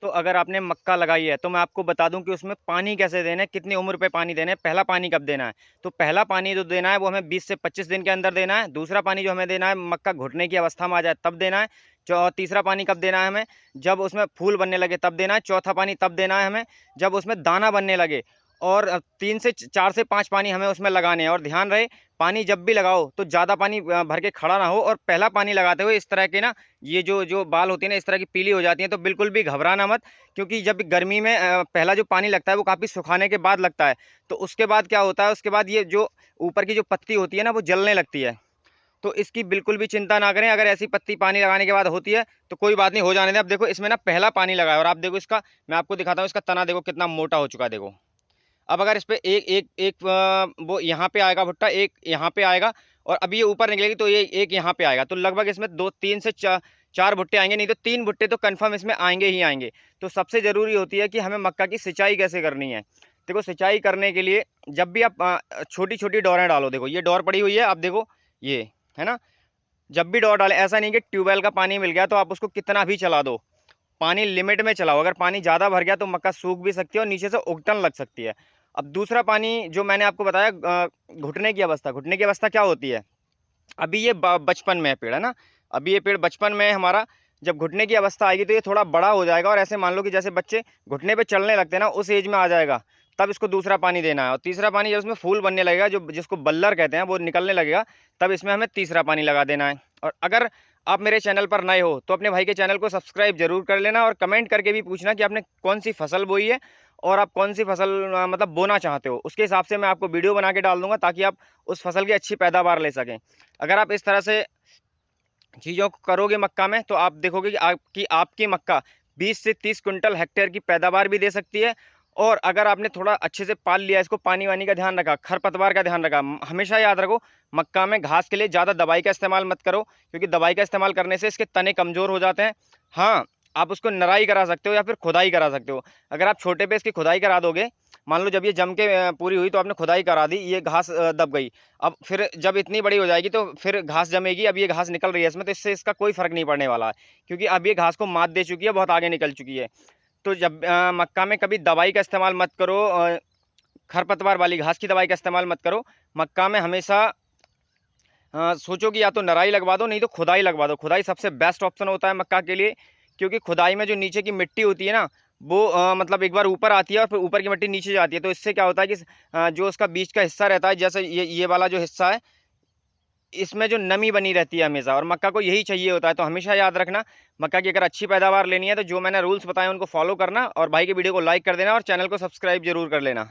तो अगर आपने मक्का लगाई है तो मैं आपको बता दूं कि उसमें पानी कैसे देना है, कितनी उम्र पे पानी देना है, पहला पानी कब देना है। तो पहला पानी जो देना है वो हमें 20 से 25 दिन के अंदर देना है। दूसरा पानी जो हमें देना है मक्का घुटने की अवस्था में आ जाए तब देना है। तीसरा पानी कब देना है हमें, जब उसमें फूल बनने लगे तब देना है। चौथा पानी तब देना है हमें जब उसमें दाना बनने लगे। और 3 से 4 से 5 पानी हमें उसमें लगाने हैं। और ध्यान रहे, पानी जब भी लगाओ तो ज़्यादा पानी भर के खड़ा ना हो। और पहला पानी लगाते हुए इस तरह के ना, ये जो जो बाल होती है ना इस तरह की पीली हो जाती है, तो बिल्कुल भी घबराना मत। क्योंकि जब गर्मी में पहला जो पानी लगता है वो काफ़ी सुखाने के बाद लगता है। तो उसके बाद क्या होता है, उसके बाद ये जो ऊपर की जो पत्ती होती है ना वो जलने लगती है। तो इसकी बिल्कुल भी चिंता ना करें। अगर ऐसी पत्ती पानी लगाने के बाद होती है तो कोई बात नहीं, हो जाने दें। अब देखो इसमें ना पहला पानी लगा है और आप देखो इसका, मैं आपको दिखाता हूँ इसका तना देखो कितना मोटा हो चुका है, देखो। अब अगर इस पे एक एक एक वो यहाँ पे आएगा भुट्टा, एक यहाँ पे आएगा, और अभी ये ऊपर निकलेगी तो ये एक यहाँ पे आएगा, तो लगभग इसमें 2 3 से 4 भुट्टे आएंगे, नहीं तो 3 भुट्टे तो कंफर्म इसमें आएंगे ही आएंगे। तो सबसे ज़रूरी होती है कि हमें मक्का की सिंचाई कैसे करनी है। देखो सिंचाई करने के लिए जब भी आप छोटी छोटी डोरें डालो, देखो ये डोर पड़ी हुई है, आप देखो ये है ना। जब भी डोर डालें, ऐसा नहीं कि ट्यूबवेल का पानी मिल गया तो आप उसको कितना भी चला दो, पानी लिमिट में चलाओ। अगर पानी ज़्यादा भर गया तो मक्का सूख भी सकती है और नीचे से उगटन लग सकती है। अब दूसरा पानी जो मैंने आपको बताया, घुटने की अवस्था, घुटने की अवस्था क्या होती है, अभी ये बचपन में है पेड़, है ना। अभी ये पेड़ बचपन में है हमारा। जब घुटने की अवस्था आएगी तो ये थोड़ा बड़ा हो जाएगा, और ऐसे मान लो कि जैसे बच्चे घुटने पे चलने लगते हैं ना, उस एज में आ जाएगा, तब इसको दूसरा पानी देना है। और तीसरा पानी जब उसमें फूल बनने लगेगा, जो जिसको बल्लर कहते हैं, वो निकलने लगेगा, तब इसमें हमें तीसरा पानी लगा देना है। और अगर आप मेरे चैनल पर नए हो तो अपने भाई के चैनल को सब्सक्राइब जरूर कर लेना, और कमेंट करके भी पूछना कि आपने कौन सी फसल बोई है और आप कौन सी फसल मतलब बोना चाहते हो। उसके हिसाब से मैं आपको वीडियो बना के डाल दूंगा ताकि आप उस फसल की अच्छी पैदावार ले सकें। अगर आप इस तरह से चीज़ों को करोगे मक्का में तो आप देखोगे कि आपकी मक्का 20 से 30 कुंटल हेक्टेयर की पैदावार भी दे सकती है। और अगर आपने थोड़ा अच्छे से पाल लिया, इसको पानी वानी का ध्यान रखा, खरपतवार का ध्यान रखा, हमेशा याद रखो मक्का में घास के लिए ज़्यादा दवाई का इस्तेमाल मत करो, क्योंकि दवाई का इस्तेमाल करने से इसके तने कमज़ोर हो जाते हैं। हाँ, आप उसको नराई करा सकते हो या फिर खुदाई करा सकते हो। अगर आप छोटे पे इसकी खुदाई करा दोगे, मान लो जब ये जम के पूरी हुई तो आपने खुदाई करा दी, ये घास दब गई। अब फिर जब इतनी बड़ी हो जाएगी तो फिर घास जमेगी। अब ये घास निकल रही है इसमें, तो इससे इसका कोई फ़र्क नहीं पड़ने वाला है, क्योंकि अब ये घास को मात दे चुकी है, बहुत आगे निकल चुकी है। तो जब मक्का में कभी दवाई का इस्तेमाल मत करो, खरपतवार वाली घास की दवाई का इस्तेमाल मत करो। मक्का में हमेशा सोचो कि या तो नराई लगवा दो, नहीं तो खुदाई लगवा दो। खुदाई सबसे बेस्ट ऑप्शन होता है मक्का के लिए, क्योंकि खुदाई में जो नीचे की मिट्टी होती है ना, वो मतलब एक बार ऊपर आती है और फिर ऊपर की मिट्टी नीचे जाती है। तो इससे क्या होता है कि जो उसका बीच का हिस्सा रहता है, जैसे ये वाला जो हिस्सा है, इसमें जो नमी बनी रहती है हमेशा, और मक्का को यही चाहिए होता है। तो हमेशा याद रखना, मक्का की अगर अच्छी पैदावार लेनी है तो जो मैंने रूल्स बताए उनको फॉलो करना, और भाई की वीडियो को लाइक कर देना और चैनल को सब्सक्राइब जरूर कर लेना।